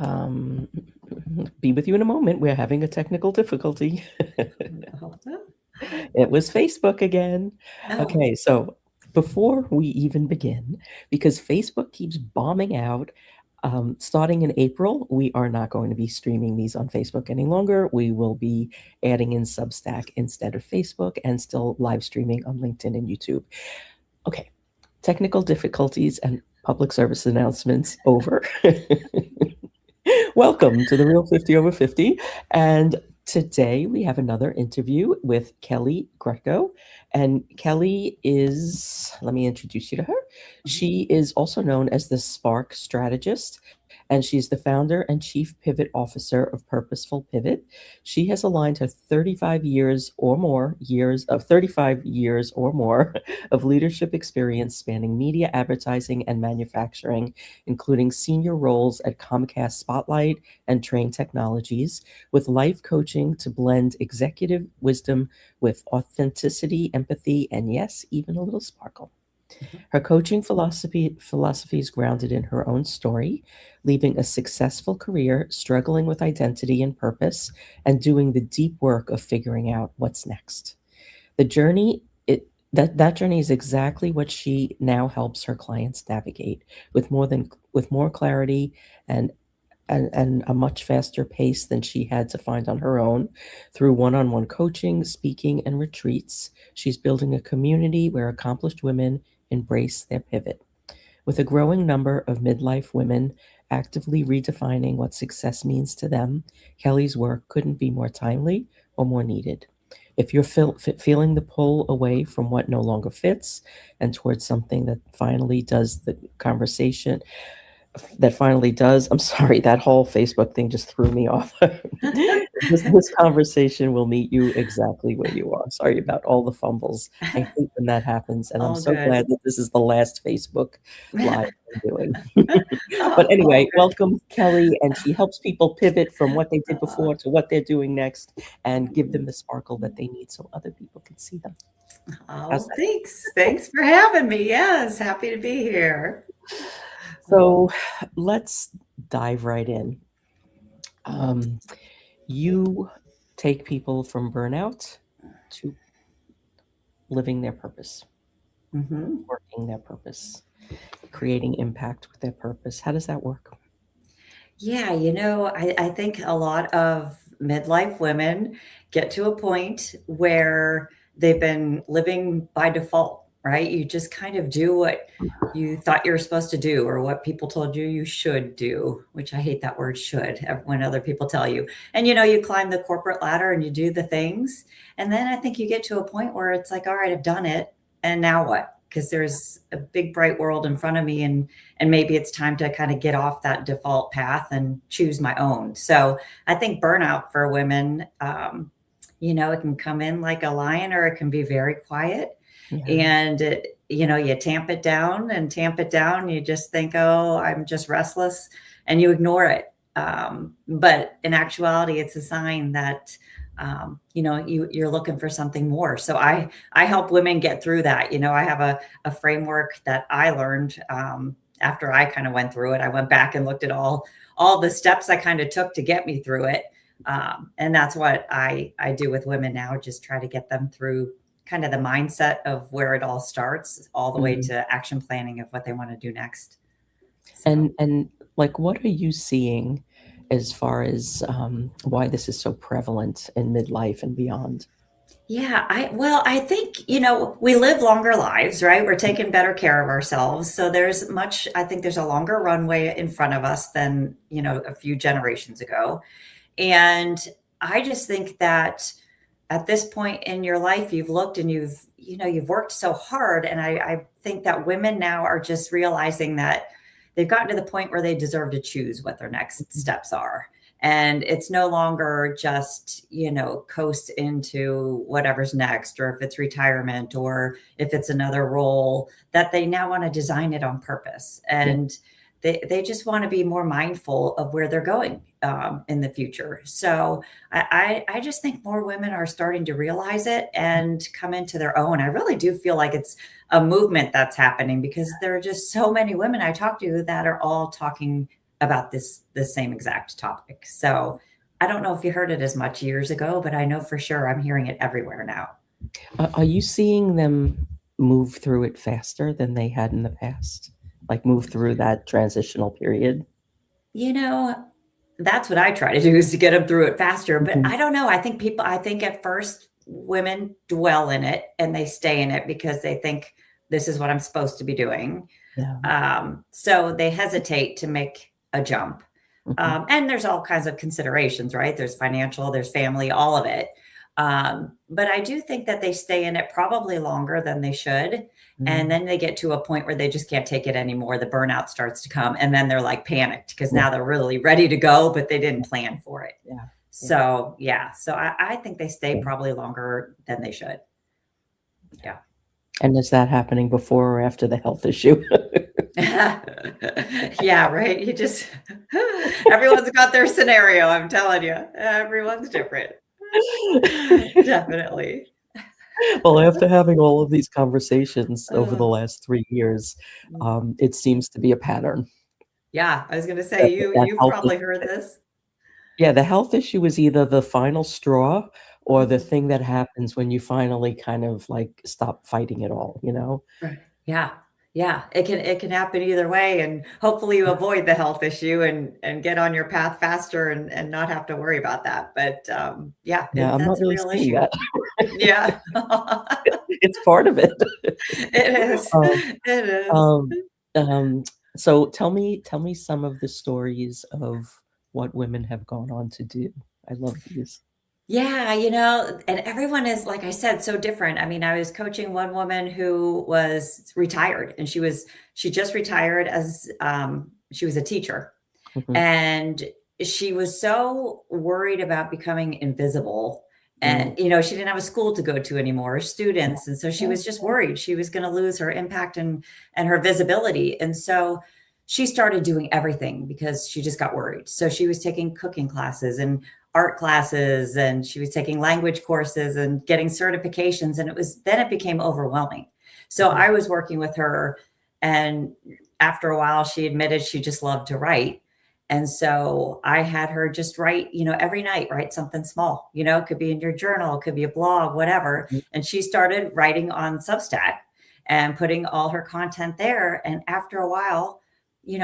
Um, be with you in a moment. We're having a technical difficulty. It was Facebook again. Oh, Okay, so before we even begin, because Facebook keeps bombing out, starting in April, we are not going to be streaming these on Facebook any longer. We will be adding in Substack instead of Facebook and still live streaming on LinkedIn and YouTube. Okay, technical difficulties and public service announcements over. Welcome to the Real 50 Over 50. And today we have another interview with Kellie Grutko. And Kellie is, let me introduce you to her. She is also known as the Spark Strategist, and she's the founder and chief pivot officer of Purposeful Pivot. She has aligned her 35 years or more of leadership experience spanning media, advertising, and manufacturing, including senior roles at Comcast Spotlight and Trane Technologies, with life coaching to blend executive wisdom with authenticity, empathy, and yes, even a little sparkle. Her coaching philosophy is grounded in her own story, leaving a successful career, struggling with identity and purpose, and doing the deep work of figuring out what's next. The journey it that journey is exactly what she now helps her clients navigate with more clarity and and a much faster pace than she had to find on her own. Through one-on-one coaching, speaking, and retreats, she's building a community where accomplished women embrace their pivot. With a growing number of midlife women actively redefining what success means to them, Kellie's work couldn't be more timely or more needed. If you're feeling the pull away from what no longer fits and towards something that finally does. I'm sorry, that whole Facebook thing just threw me off. This conversation will meet you exactly where you are. Sorry about all the fumbles. I hate when that happens, and I'm all so good. glad that this is the last Facebook Live I'm doing. But Oh, all anyway, good. welcome, Kellie, and she helps people pivot from what they did before to what they're doing next and give them the sparkle that they need so other people can see them. How's Oh, that? thanks. Thanks for having me. Yes, happy to be here. So let's dive right in. Um, You take people from burnout to living their purpose, Hmm. working their purpose, creating impact with their purpose. How does that work? Yeah, I think a lot of midlife women get to a point where they've been living by default, right? You just kind of do what you thought you were supposed to do or what people told you you should do, which I hate that word should when other people tell you. And you climb the corporate ladder and you do the things. And then I think you get to a point where it's like, all right, I've done it. And now what? Because there's a big bright world in front of me and maybe it's time to kind of get off that default path and choose my own. So I think burnout for women, it can come in like a lion or it can be very quiet. Yeah. And you tamp it down and tamp it down. You just think, oh, I'm just restless, and you ignore it. But in actuality, it's a sign that you're looking for something more. So I help women get through that. I have a framework that I learned after I kind of went through it. I went back and looked at all the steps I kind of took to get me through it. And that's what I do with women now, just try to get them through kind of the mindset of where it all starts, all the way Mhm. to action planning of what they want to do next. So. And like, what are you seeing as far as why this is so prevalent in midlife and beyond? Yeah, I think, we live longer lives, right? We're taking better care of ourselves. So I think there's a longer runway in front of us than, a few generations ago. And I just think that at this point in your life, you've looked and you've worked so hard. And I think that women now are just realizing that they've gotten to the point where they deserve to choose what their next steps are. And it's no longer just, coast into whatever's next, or if it's retirement, or if it's another role, that they now want to design it on purpose. Yeah. And they just want to be more mindful of where they're going in the future. So I just think more women are starting to realize it and come into their own. I really do feel like it's a movement that's happening because there are just so many women I talk to that are all talking about this same exact topic. So I don't know if you heard it as much years ago, but I know for sure I'm hearing it everywhere now. Are you seeing them move through it faster than they had in the past? Like move through that transitional period? You know, that's what I try to do, is to get them through it faster, but Mhm. I don't know, I think at first women dwell in it and they stay in it because they think this is what I'm supposed to be doing. Yeah. So they hesitate to make a jump. Mhm. And there's all kinds of considerations, right? There's financial, there's family, all of it. But I do think that they stay in it probably longer than they should. And Mm. then they get to a point where they just can't take it anymore. The burnout starts to come. And then they're like panicked because Yeah. now they're really ready to go, but they didn't plan for it. Yeah. Yeah. So, yeah. So I think they stay Yeah. probably longer than they should. Yeah. And is that happening before or after the health issue? Yeah, right. You just, everyone's got their scenario. I'm telling you, everyone's different. Definitely. Well, after having all of these conversations over the Uh, last 3 years, it seems to be a pattern yeah, I was gonna that say that you've health probably issue heard this. yeah, the health issue is either the final straw or the Mhm. thing that happens when you finally kind of, like, stop fighting it all, you know? Right. Yeah. Yeah. It can happen either way, and hopefully you avoid the health issue and get on your path faster and not have to worry about that. But, yeah, Yeah, I'm not that's a really real seeing issue. that. Yeah. It's part of it. It is. Um, It is. um, um, so tell me some of the stories of what women have gone on to do. I love these. Yeah, and everyone is, like I said, so different. I mean, I was coaching one woman who was retired, and she just retired as she was a teacher. Mhm. And she was so worried about becoming invisible. Mm, And, she didn't have a school to go to anymore, or yeah, students. And so she yeah, was just worried she was going to lose her impact and her visibility. And so she started doing everything because she just got worried. So she was taking cooking classes and art classes, and she was taking language courses and getting certifications. And then it became overwhelming. So mhm, I was working with her, and after a while, she admitted she just loved to write. And so I had her just write, every night, write something small, it could be in your journal, it could be a blog, whatever. mm, And she started writing on Substack and putting all her content there. And after a while,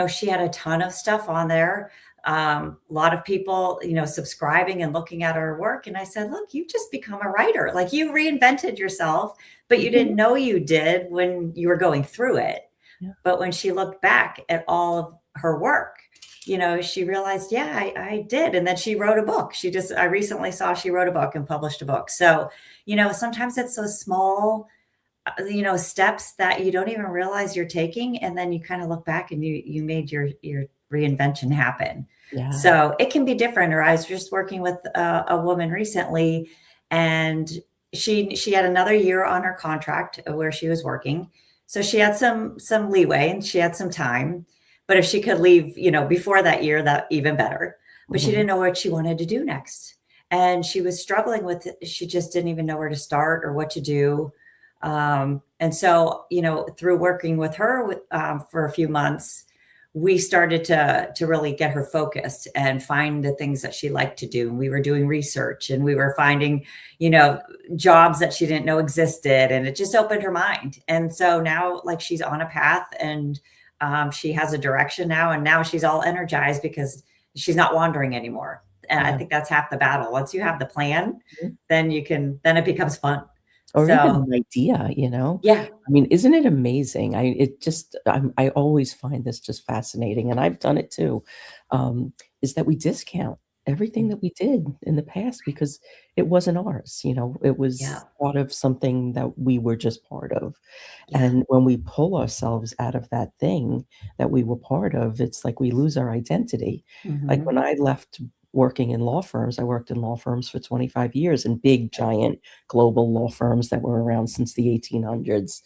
she had a ton of stuff on there. A lot of people, subscribing and looking at her work. And I said, look, you've just become a writer. Like, you reinvented yourself, but you mhm, didn't know you did when you were going through it. yeah, But when she looked back at all of her work, she realized, yeah, I did. And then she wrote a book. I recently saw she wrote a book and published a book. So, sometimes it's those small, steps that you don't even realize you're taking. And then you kind of look back and you made your reinvention happen. yeah, So it can be different. Or I was just working with a woman recently, and she had another year on her contract where she was working. So she had some leeway and she had some time. But if she could leave, before that year, that even better. But she mhm, didn't know what she wanted to do next. And she was struggling with it. She just didn't even know where to start or what to do. And so, through working with her for a few months, we started to really get her focused and find the things that she liked to do. And we were doing research, and we were finding, you know, jobs that she didn't know existed, and it just opened her mind. And so now, like, she's on a path, and she has a direction now, and now she's all energized because she's not wandering anymore. And I yeah, think that's half the battle. Once you have the plan, mhm. then it becomes fun. Or even So an idea, you know? yeah. I mean, isn't it amazing? I always find this just fascinating, and I've done it too, is that we discount everything Mm, that we did in the past because it wasn't ours, you know? It yeah, was part of something that we were just part of, yeah. and when we pull ourselves out of that thing that we were part of, it's like we lose our identity. Like, when Mhm. I left working in law firms, I worked in law firms for 25 years in big, giant global law firms that were around since the 1800s.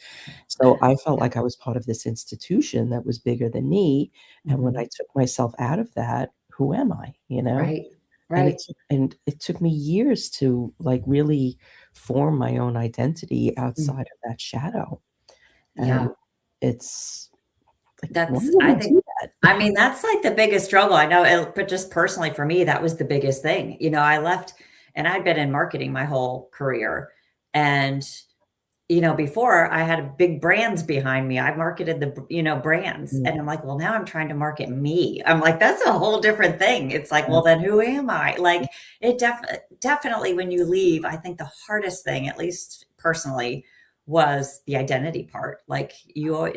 So I felt Yeah. like I was part of this institution that was bigger than me, and when I Mhm. took myself out of that, who am I, you know? Right. And Right. it took me years to, like, really form my own identity Mm. outside of that shadow, and Yeah. it's, like, Why That's would I we think do that? I mean, that's like the biggest struggle. I know, but just personally for me, that was the biggest thing. I left and I'd been in marketing my whole career. And before I had big brands behind me. I marketed the brands. Mm, And I'm like, well, now I'm trying to market me. I'm like, that's a whole different thing. It's like, yeah, well, then who am I? Like definitely when you leave, I think the hardest thing, at least personally, was the identity part. Like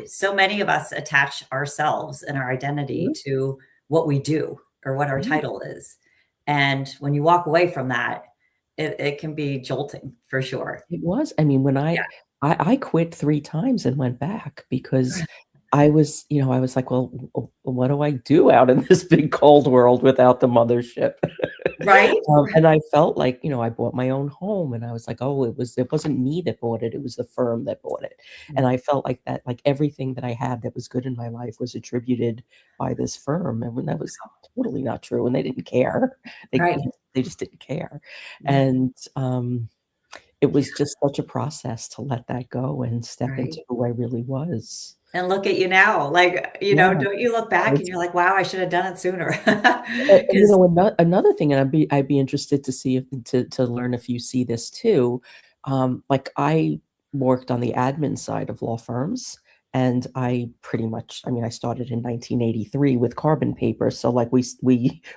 so many of us attach ourselves and our identity yeah, to what we do or what our yeah. title is. And when you walk away from that, it can be jolting for sure. It was. I mean, when Yeah. I quit 3 times and went back because I was like, "Well, what do I do out in this big cold world without the mothership?" Right? And I felt like, I bought my own home and I was like, "Oh, it wasn't me that bought it was the firm that bought it." And I felt like that, like everything that I had that was good in my life was attributed by this firm, and when that was totally not true, and they didn't care. They Right. they just didn't care. Yeah. And, it was just such a process to let that go and step Right. into who I really was. And look at you now, like, Yeah, don't you look back and it's you're like, "Wow, I should have done it sooner." and, 'Cause another thing, and I'd be interested to see if to learn if you see this too. Like, I worked on the admin side of law firms, and I pretty much I mean, I started in 1983 with carbon paper, so, like, we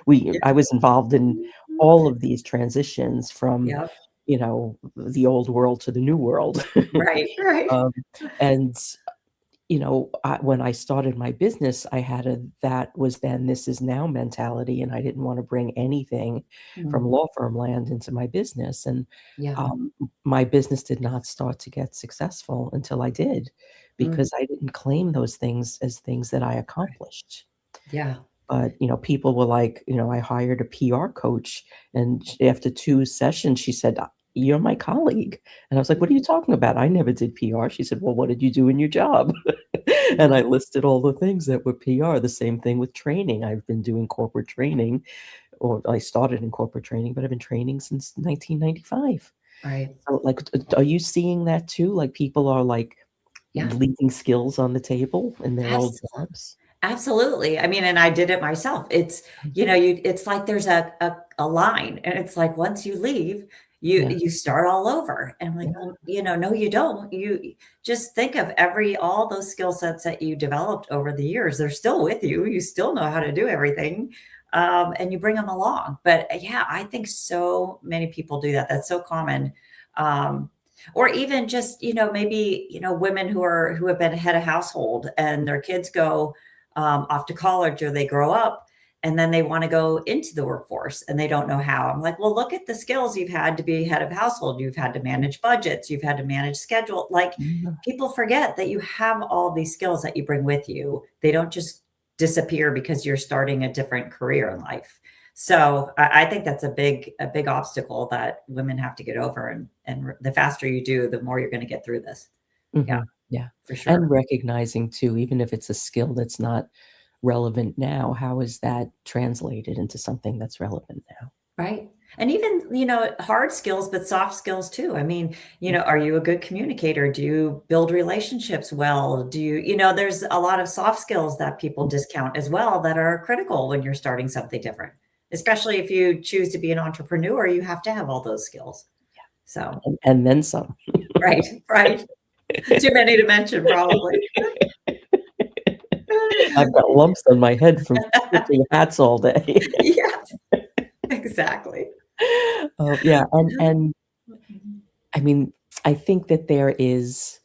yeah. I was involved in all of these transitions from, Yep. the old world to the new world. Right, right. Um, and when I started my business, I had a that was then, this is now mentality, and I didn't want to bring anything from Mm. law firm land into my business. And Yeah. my business did not start to get successful until I did, Mm. because I didn't claim those things as things that I accomplished. Yeah. But, people were like, I hired a PR coach, and after 2 sessions, she said, "You're my colleague." And I was like, "What are you talking about? I never did PR." She said, "Well, what did you do in your job?" And Yeah. I listed all the things that were PR. The same thing with training. I've been doing corporate training, or I started in corporate training, but I've been training since 1995. Right. So, like, are you seeing that too? Like, people are, like, Yeah. leaving skills on the table in their old Abs jobs? Absolutely. I mean, and I did it myself. It's like there's a line, and it's like once you leave, Yeah. you start all over. And I'm like, Yeah. well, no, you don't. You just think of all those skill sets that you developed over the years. They're still with you. You still know how to do everything. And you bring them along. But yeah, I think so many people do that. That's so common. Um, or even just, maybe, women who have been head of household and their kids go off to college or they grow up and then they want to go into the workforce and they don't know how. I'm like, well, look at the skills you've had to be head of household. You've had to manage budgets, you've had to manage schedule. Like Yeah. people forget that you have all these skills that you bring with you. They don't just disappear because you're starting a different career in life. So I think that's a big obstacle that women have to get over. And the faster you do, the more you're going to get through this. Yeah, Mhm. Yeah, for sure. and recognizing too, even if it's a skill that's not relevant now, how is that translated into something that's relevant now? Right. And even, hard skills, but soft skills too. I mean, Mm, are you a good communicator? Do you build relationships well? There's a lot of soft skills that people mm, discount as well that are critical when you're starting something different. Especially if you choose to be an entrepreneur, you have to have all those skills. So, and then some. right, right. Too many to mention, probably. I've got lumps on my head from switching hats all day. Yeah, exactly. Yeah, and Mhm. I mean, I think that there is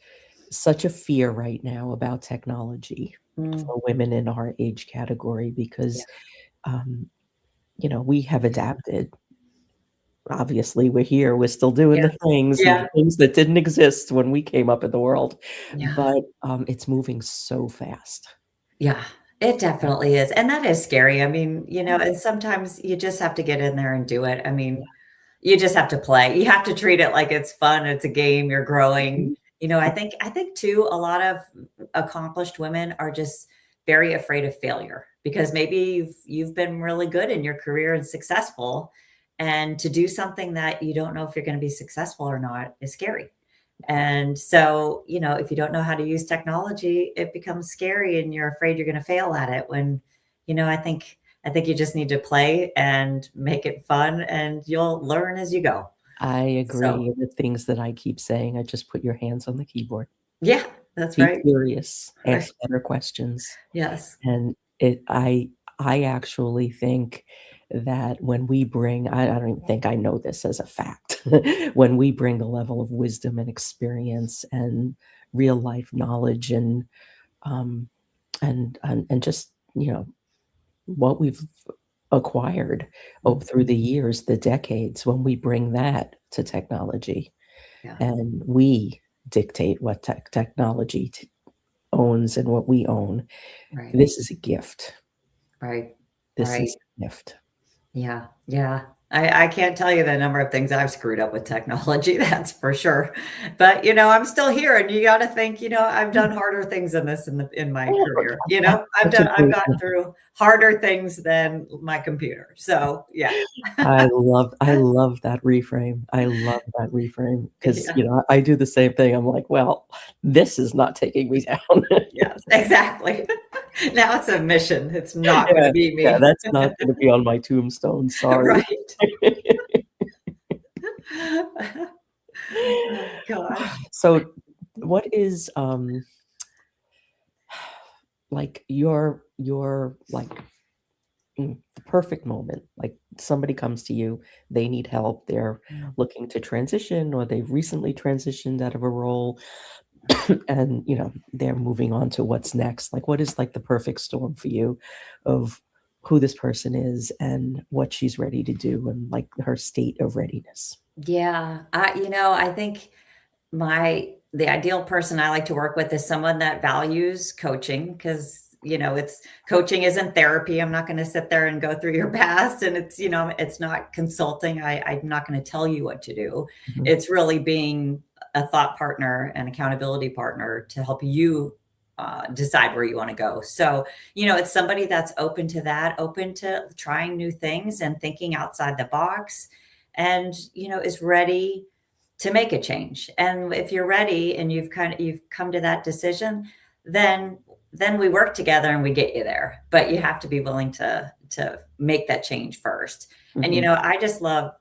such a fear right now about technology Mm, for women in our age category yeah, because, um, we have adapted. Obviously, we're here, we're still doing yeah, the yeah, things that didn't exist when we came up in the world, yeah. but, it's moving so fast. Yeah, it Yeah, definitely is, and that is scary. I mean, yeah, and sometimes you just have to get in there and do it. I yeah. mean, you just have to play. You have to treat it like it's fun, it's a game, you're growing. Mhm. I think too, a lot of accomplished women are just very afraid of failure because maybe you've been really good in your career and successful, and to do something that you don't know if you're gonna be successful or not is scary. And so, if you don't know how to use technology, it becomes scary and you're afraid you're going to fail at it when, I think you just need to play and make it fun and you'll learn as you go. I So, agree. The things that I keep saying, I just put your hands on the keyboard. yeah, that's Be right. curious, Right. ask better questions. Yes. And I actually think that when we bring I don't even think I know this as a fact. When we bring the level of wisdom and experience and real life knowledge um, and just, what we've acquired through the years, the decades, when we bring that to technology Yeah. and we dictate what technology owns and what we own, Right. this is a gift. Right. This Right. is a gift. Yeah, yeah. I can't tell you the number of things I've screwed up with technology, that's for sure. But, I'm still here and you gotta think, I've done harder things than this in my Oh, career. that's such a I've great gotten one. through harder things than my computer. So, yeah. I love that reframe. I love that reframe because, Yeah. I do the same thing. I'm like, "Well, this is not taking me down." Yes, exactly. Now it's a mission. It's not Yeah, gonna be yeah, me. that's not gonna be on my tombstone, sorry. Right. Oh gosh. So, what is, like, like, the perfect moment? Like, somebody comes to you, they need help, they're Mm, looking to transition or they've recently transitioned out of a role, and, they're moving on to what's next. Like, what is, like, the perfect storm for you of who this person is and what she's ready to do and, like, her state of readiness? yeah, I think the ideal person I like to work with is someone that values coaching because it's coaching isn't therapy. I'm not going to sit there and go through your past, and it's not consulting. I'm not going to tell you what to do. Mhm, It's really being a thought partner and accountability partner to help you decide where you want to go. So it's somebody that's open to that, open to trying new things and thinking outside the box, and is ready to make a change. And if you're ready and you've come to that decision, then we work together and we get you there. But you have to be willing to make that change first. And mhm, I just love,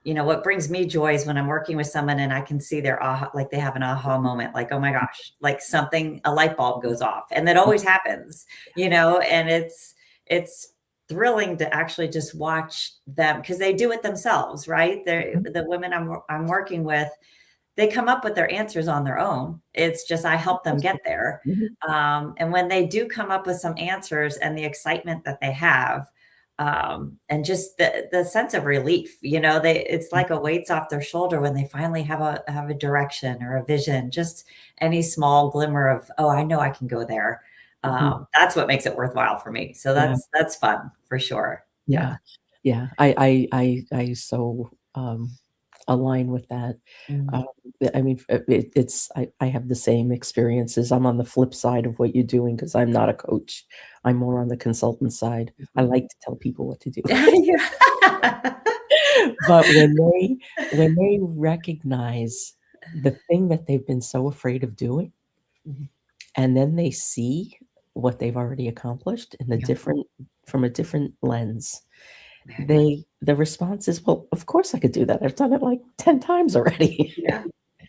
what brings me joy is when I'm working with someone and I can see their aha, like they have an aha moment, like, oh my gosh, like something, a light bulb goes off. And that always happens, and it's thrilling to actually just watch them because they do it themselves, right? They're mhm, the women I'm working with, they come up with their answers on their own. It's just I help them get fantastic. there. Mhm, And when they do come up with some answers and the excitement that they have, and just the sense of relief, it's mhm, like a weight's off their shoulder when they finally have a direction or a vision, just any small glimmer of, oh, I know I can go there. mhm. That's what makes it worthwhile for me. So Yeah, that's fun for sure. Yeah. yeah, yeah. I so, align with that. Mhm. Um, I mean, I have the same experiences. I'm on the flip side of what you're doing because 'cause I'm not a coach. I'm more on the consultant side. I Mhm. like to tell people what to do. Yeah. But when they recognize the thing that they've been so afraid of doing, Mhm. and then they see what they've already accomplished in a Yeah. different from a different lens, Right. the response is, "Well, of course I could do that. I've done it like 10 times already." Yeah.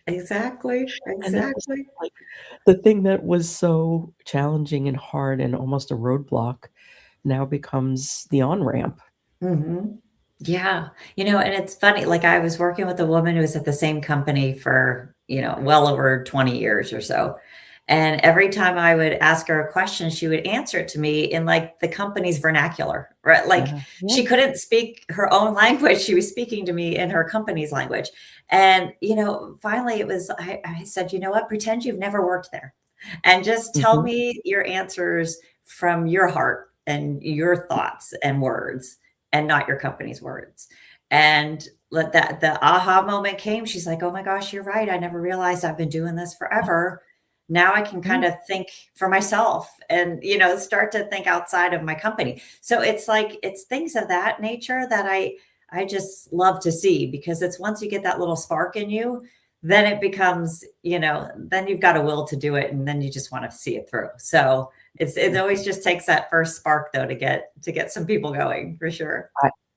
Exactly, And then it's exactly. like the thing that was so challenging and hard and almost a roadblock now becomes the on-ramp. Mhm. Yeah. And it's funny, like, I was working with a woman who was at the same company for, well over 20 years or so, and every time I would ask her a question, she would answer it to me in, like, the company's vernacular, right? Like, Yeah, yeah, she couldn't speak her own language, she was speaking to me in her company's language, and, finally, it was I said, "You know what? Pretend you've never worked there, and just tell mhm, me your answers from your heart and your thoughts and words, and not your company's words." And let that the aha moment came. She's like, "Oh my gosh, you're right. I never realized I've been doing this forever. Now I can yeah, kind of think for myself and, start to think outside of my company." So it's like it's things of that nature that I just love to see because it's once you get that little spark in you, then it becomes, then you've got a will to do it and then you just want to see it through. So it always just takes that first spark though to get some people going for sure.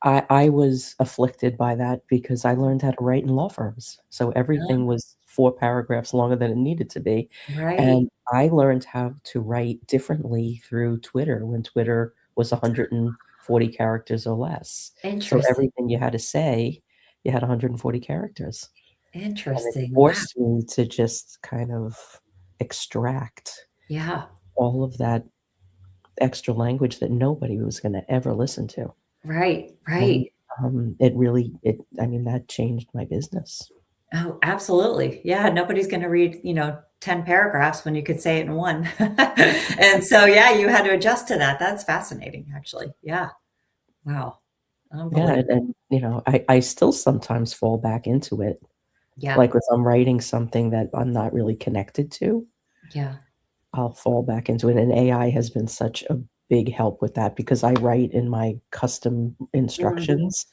I was afflicted by that because I learned how to write in law firms. So everything was 4 paragraphs longer than it needed to be, Right. and I learned how to write differently through Twitter when Twitter was 140 characters or less. So Interesting. everything you had to say, you had 140 characters, and it Interesting. Wow. forced me to just kind of extract Yeah. all of that extra language that nobody was gonna ever listen to. Right. And, Right. I mean, that changed my business. Oh, absolutely. Yeah, nobody's gonna read, 10 paragraphs when you could say it in one. And so, yeah, you had to adjust to that. That's fascinating, actually. Yeah. Wow. Yeah, Unbelievable. I still sometimes fall back into it. Yeah. Like, if I'm writing something that I'm not really connected to, Yeah. I'll fall back into it, and AI has been such a big help with that because I write in my custom Mhm. instructions,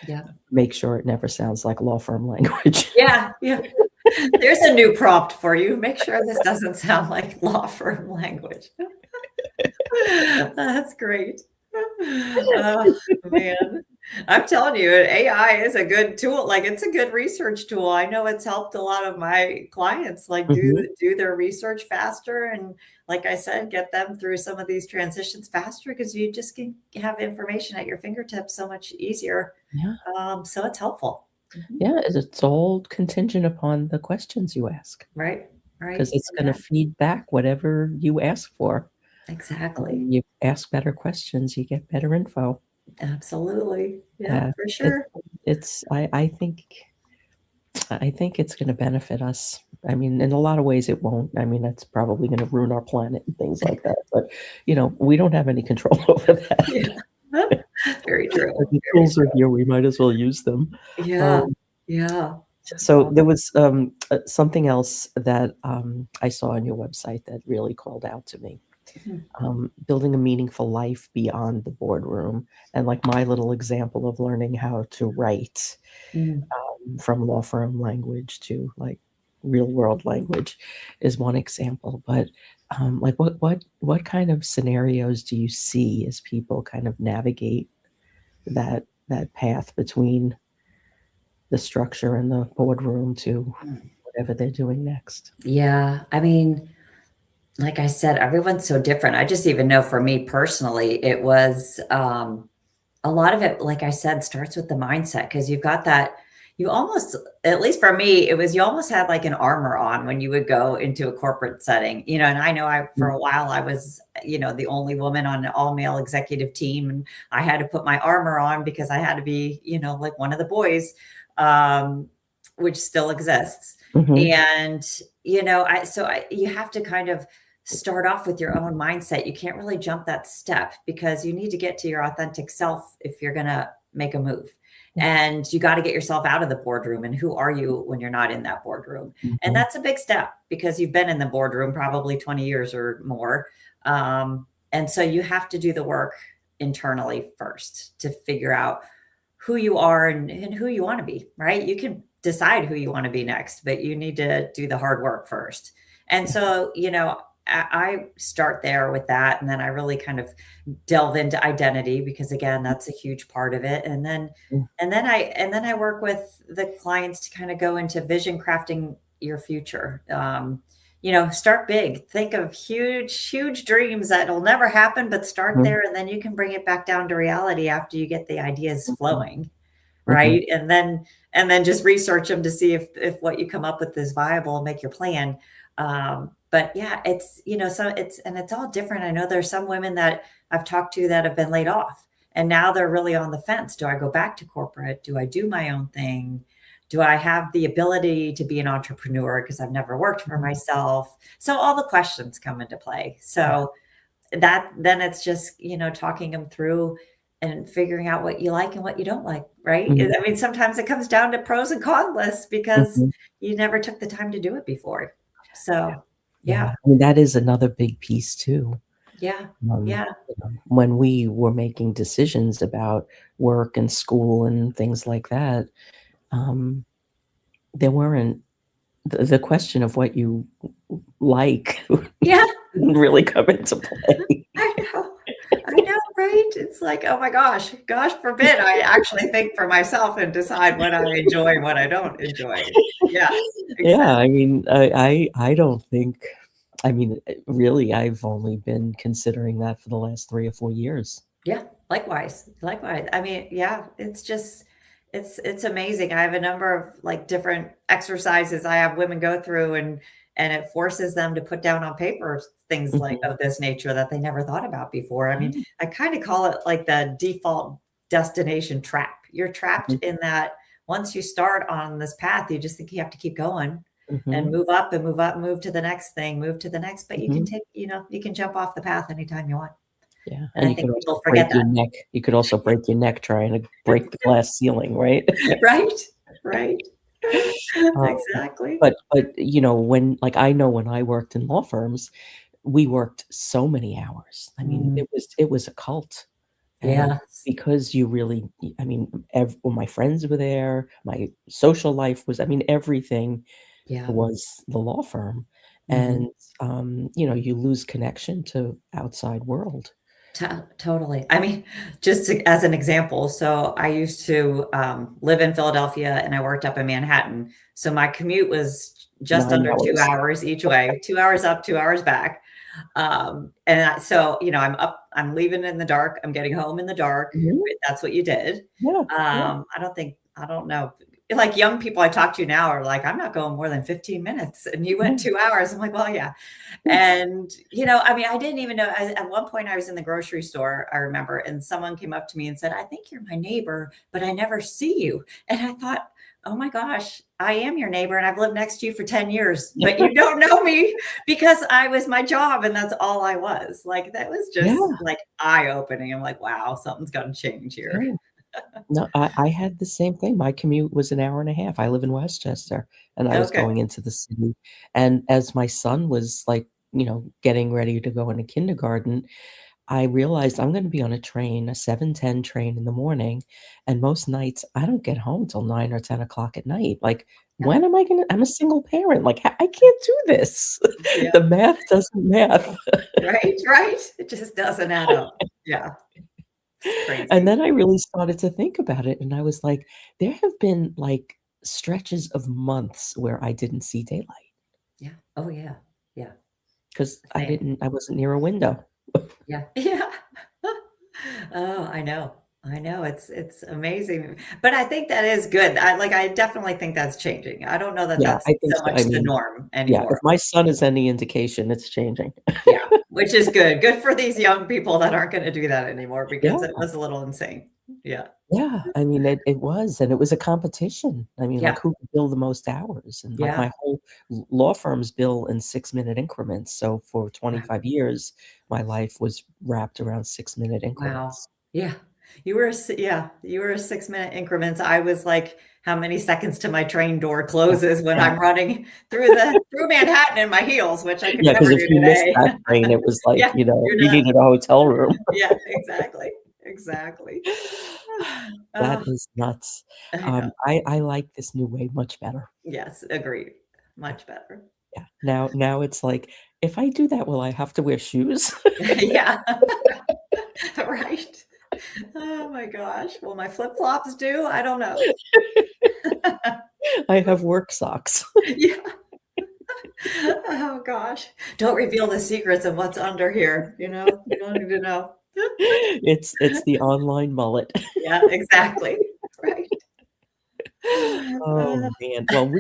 Yeah. make sure it never sounds like law firm language. Yeah, yeah. There's a new prompt for you. Make sure this doesn't sound like law firm language. That's great. Oh, man. I'm telling you, AI is a good tool. Like, it's a good research tool. I know it's helped a lot of my clients, like, Mhm. do their research faster and, like I said, get them through some of these transitions faster because you just can have information at your fingertips so much easier. Yeah. So it's helpful. Mhm. Yeah, it's all contingent upon the questions you ask, Right, because right. it's gonna Yeah, feed back whatever you ask for. exactly. You ask better questions, you get better info. Absolutely. Yeah, Yeah, for it sure. it's I think it's gonna benefit us. I mean, in a lot of ways, it won't. I mean, it's probably gonna ruin our planet and things like that, but, we don't have any control over that. Yeah. Very true, The very tools are true. here, we might as well use them. Yeah, Um, yeah. so Wow. there was, something else that, I saw on your website that really called out to me. Mhm. Building a meaningful life beyond the boardroom, and, like, my little example of learning how to write, Mm. from law firm language to, like, real world language is one example, but, like, what kind of scenarios do you see as people kind of navigate that path between the structure in the boardroom to Mm. whatever they're doing next? Yeah, I mean, like I said, everyone's so different. I just even know for me personally, it was, a lot of it, like I said, starts with the mindset because you've got that you almost at least for me, it was you almost had like an armor on when you would go into a corporate setting, and I know I for Mm, a while I was, the only woman on an all-male executive team, and I had to put my armor on because I had to be, like one of the boys, um, which still exists. mhm, And, you have to kind of start off with your own mindset. You can't really jump that step because you need to get to your authentic self if you're going to make a move. yeah, And you got to get yourself out of the boardroom. And who are you when you're not in that boardroom? And mhm, that's a big step because you've been in the boardroom probably 20 years or more. And so you have to do the work internally first to figure out who you are and who you want to be, right? You can decide who you want to be next, but you need to do the hard work first. And yeah, so, I start there with that. And then I really kind of delve into identity because again, that's a huge part of it. mm, And then I work with the clients to kind of go into vision crafting your future. Start big. Think of huge, huge dreams that'll never happen, but start mhm, there and then you can bring it back down to reality after you get the ideas mhm, flowing, mhm, right? And then just research them to see if what you come up with is viable and make your plan. But yeah, it's all different. I know there's some women that I've talked to that have been laid off and now they're really on the fence. Do I go back to corporate? Do I do my own thing? Do I have the ability to be an entrepreneur because I've never worked for mhm, myself? So all the questions come into play. yeah, So that then it's just, talking them through and figuring out what you like and what you don't like, right? mhm, I mean, sometimes it comes down to pros and cons lists because mhm, you never took the time to do it before. So, yeah. yeah, I mean, that is another big piece too. yeah, Um, yeah, when we were making decisions about work and school and things like that, um, there weren't the question of what you like Yeah, really come into play. I know. I know, right? It's like, oh my gosh forbid I actually think for myself and decide what I enjoy and what I don't enjoy. Yes, Yeah, exactly. I mean, I don't think I mean, really, I've only been considering that for the last 3 or 4 years. Yeah, likewise, likewise. I mean, yeah, it's just it's amazing. I have a number of, like, different exercises I have women go through, and it forces them to put down on paper things like Mhm. of this nature that they never thought about before. I mean, Yeah. I kinda call it like the default destination trap. You're trapped Mhm. in that once you start on this path, you just think you have to keep going and Mhm. move up and move up, move to the next thing, move to the next, but you can Mhm. take, you can jump off the path anytime you want. Yeah, And and I you think could also people break forget your that. neck. You could also break your neck trying to break the glass ceiling, right? Right, right. Um, Exactly. but when like, I know when I worked in law firms, we worked so many hours. I mean, Mm, it was a cult, and yes. because you really I mean, well, my friends were there, my social life was I mean, everything Yeah. was the law firm, Mhm. and, you lose connection to outside world. Totally. I mean, just to as an example, so I used to, live in Philadelphia and I worked up in Manhattan. So my commute was just 9 under 2 hours. hours each way, 2 hours up, 2 hours back. And so, I'm leaving in the dark, I'm getting home in the dark, Mhm. right? That's what you did. Yeah, yeah. I don't know, like, young people I talk to now are like, "I'm not going more than 15 minutes, and you went Yeah. 2 hours." I'm like, "Well, yeah." Yeah. And, I mean, I didn't even know at one point, I was in the grocery store, I remember, and someone came up to me and said, "I think you're my neighbor, but I never see you." And I thought, "Oh my gosh, I am your neighbor, and I've lived next to you for 10 years, but you don't know me because I was my job, and that's all I was." Like, that was just, Yeah, like, eye-opening. I'm like, "Wow, something's gotta change here." yeah. No, I had the same thing. My commute was an hour and a half. I live in Westchester, and I was Okay. going into the city, and as my son was, like, getting ready to go into kindergarten, I realized I'm gonna be on a train, a 7:10 train in the morning, and most nights, I don't get home till 9 or 10 o'clock at night. Like, Yeah. when am I gonna I'm a single parent, like, I can't do this. Yeah. The math doesn't math. Right, right? It just doesn't add up. Yeah. It's And crazy. then I really started to think about it, and I was like, there have been, like, stretches of months where I didn't see daylight Yeah. Oh, yeah. Yeah. because Same. I wasn't near a window. Yeah. Yeah. Oh, I know. I know. It's amazing. But I think that is good. I definitely think that's changing. I don't know that Yeah, that's I think so so. much I the mean, norm yeah, if anymore. my son is any indication, it's changing. Yeah, which is good. Good for these young people that aren't gonna do that anymore because Yeah, it was a little insane. Yeah. yeah, I mean, it was, and it was a competition. I mean, Yeah. like, who could bill the most hours? And, like, Yeah. my whole law firms bill in six-minute increments, so for Wow. 25 years, my life was wrapped around six-minute Wow. increments. Yeah. You were a 6-minute increments. I was like, how many seconds to my train door Yeah, closes when yeah. I'm running through Manhattan in my heels, which I could Yeah, because never if do you missed today. that train, it was like, Yeah, you're you not. needed a hotel room. Yeah, exactly. Exactly. That Oh, is nuts. I know. I like this new way much better. Yes, agreed. Much better. Yeah. Now it's like, if I do that, will I have to wear shoes? Yeah. Right. Oh my gosh. Will my flip-flops do? I don't know. I have work socks. Yeah. Oh gosh. Don't reveal the secrets of what's under here, you know? You don't need to know. It's the online mullet. Yeah, exactly. Right. Oh, man. Well,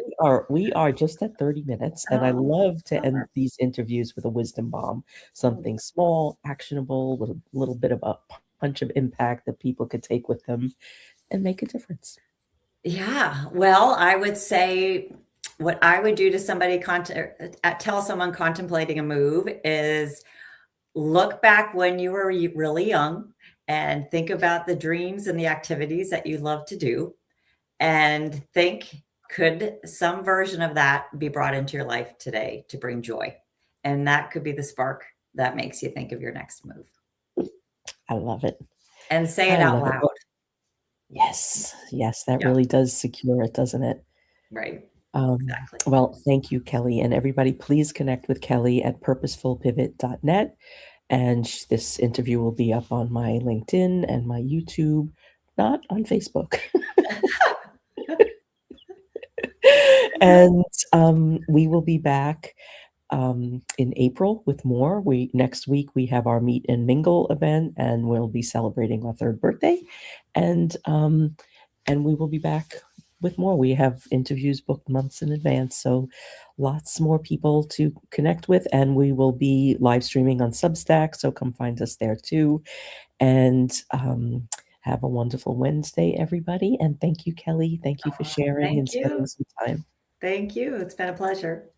we are just at 30 minutes, and I Oh, love to end bummer. these interviews with a wisdom bomb, Oh, something small, actionable, little bit of a punch of impact that people could take with them and make a difference. yeah. Well, I would say what I would do to somebody tell someone contemplating a move is look back when you were really young and think about the dreams and the activities that you love to do and think, could some version of that be brought into your life today to bring joy? And that could be the spark that makes you think of your next move I love it. and say it I out love it. loud. Well, yes, yes, that Yeah, really does secure it, doesn't it? right. exactly. Well, thank you, Kelly. And everybody, please connect with Kelly at purposefulpivot.net. And this interview will be up on my LinkedIn and my YouTube, not on Facebook. And we will be back in April with more. Next week we have our meet and mingle event, and we'll be celebrating our third birthday, and we will be back with more. We have interviews booked months in advance, so lots more people to connect with, and we will be live streaming on Substack, so come find us there too. And have a wonderful Wednesday, everybody, and thank you, Kelly. Thank you for sharing and Thank spending you. some time. Thank you. It's been a pleasure.